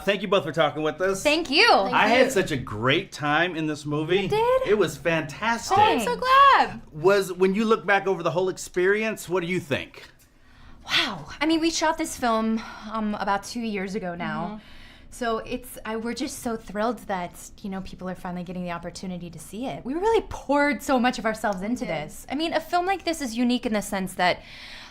Thank you both for talking with us. Thank you. I had such a great time in this movie. You did? It was fantastic. Oh, I'm so glad. When you look back over the whole experience, what do you think? Wow. I mean, we shot this film about 2 years ago now. Mm-hmm. So we're just so thrilled that, people are finally getting the opportunity to see it. We really poured so much of ourselves into this. I mean, a film like this is unique in the sense that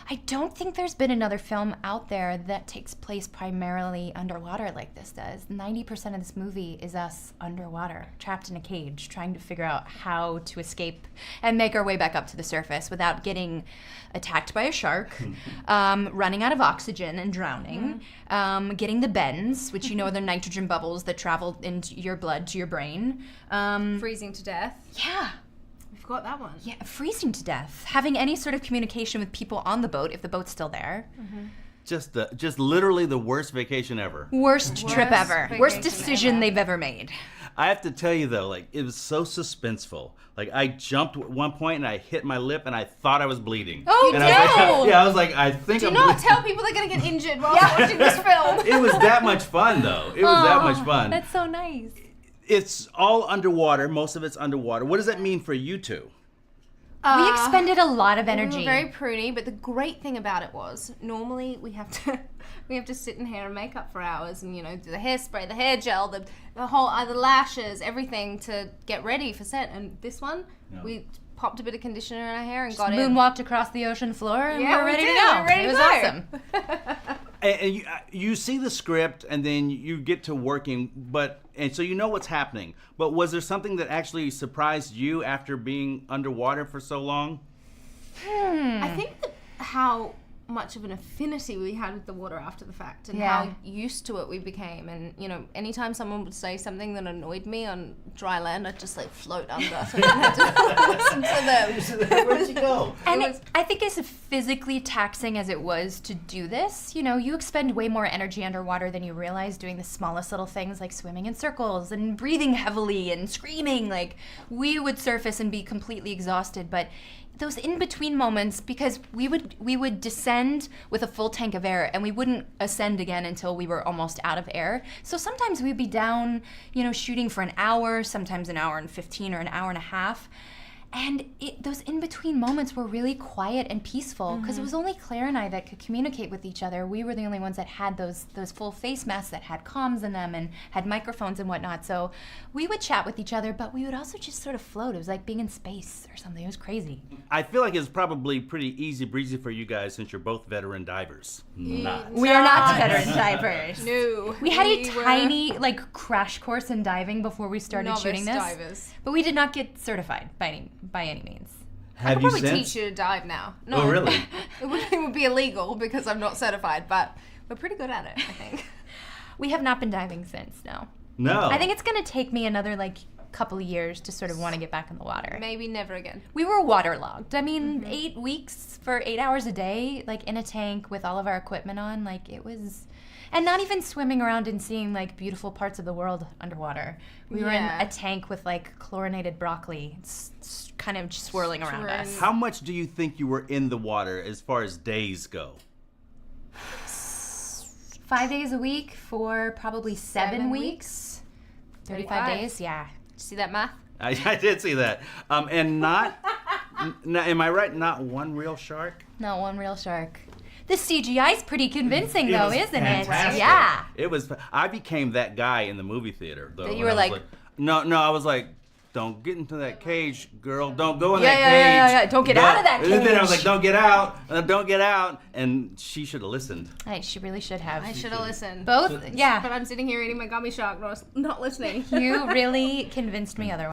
I don't think there's been another film out there that takes place primarily underwater like this does. 90% of this movie is us underwater, trapped in a cage, trying to figure out how to escape and make our way back up to the surface without getting attacked by a shark, running out of oxygen and drowning, getting the bends, which are the nitrogen bubbles that travel into your blood to your brain. Freezing to death. Yeah. Got that one. Yeah, freezing to death. Having any sort of communication with people on the boat if the boat's still there. Just literally the worst vacation ever. Worst trip ever. Worst vacation decision ever. they've ever made. I have to tell you though, it was so suspenseful. I jumped at one point and I hit my lip and I thought I was bleeding. Oh, and no! I was like, I think Do I'm not bleeding. tell people they're going to get injured while watching this film. It was that much fun though. It was that much fun. That's so nice. It's all underwater. Most of it's underwater. What does that mean for you two? We expended a lot of We energy. were very pruny, but the great thing about it was normally we have to sit in hair and makeup for hours, and do the hairspray, the hair gel, the whole the lashes, everything to get ready for set. And this one, we popped a bit of conditioner in our hair and got in. Moonwalked across the ocean floor and Yeah, we were ready we to did. go. We were ready It to was go. awesome. And you see the script, and then you get to working, and so you know what's happening. But was there something that actually surprised you after being underwater for so long? I think that how much of an affinity we had with the water after the fact, and how used to it we became. And anytime someone would say something that annoyed me on dry land, I'd just float under so I didn't have to listen to them. Where'd you go? And I think as physically taxing as it was to do this, you expend way more energy underwater than you realize doing the smallest little things like swimming in circles and breathing heavily and screaming. We would surface and be completely exhausted, but those in-between moments, because we would descend with a full tank of air and we wouldn't ascend again until we were almost out of air. So sometimes we'd be down, shooting for an hour, sometimes an hour and 15 or an hour and a half. And those in-between moments were really quiet and peaceful because it was only Claire and I that could communicate with each other. We were the only ones that had those full face masks that had comms in them and had microphones and whatnot. So we would chat with each other, but we would also just sort of float. It was like being in space or something. It was crazy. I feel like it's probably pretty easy breezy for you guys since you're both veteran divers. Not. We are not veteran divers. No. We had a We were tiny crash course in diving before we started novice shooting this. divers. But we did not get certified by any means. Have I'll you probably since? teach you to dive now. No, Oh, really? it would be illegal because I'm not certified, but we're pretty good at it, I think. We have not been diving since, no. No. I think it's going to take me another couple of years to sort of want to get back in the water. Maybe never again. We were waterlogged. I mean, 8 weeks for 8 hours a day, in a tank with all of our equipment on, it was... And not even swimming around and seeing beautiful parts of the world underwater. We were in a tank with chlorinated broccoli, kind of swirling around us. How much do you think you were in the water as far as days go? 5 days a week for probably 7 weeks. 35 days, yeah. See that math? I did see that. And not, am I right? Not one real shark? Not one real shark. The CGI's pretty convincing, It though, was isn't fantastic. it? Yeah. It was. I became that guy in the movie theater. Though, That you when were I was no. I was like, don't get into that cage, girl. Don't go in Yeah, that yeah, cage. yeah. Don't get out of that And then I was cage. like, don't get out. Don't get out. And she should have listened. She really should have. I should have listened. Both? Yeah. But I'm sitting here eating my gummy shark, not listening. You really convinced me otherwise.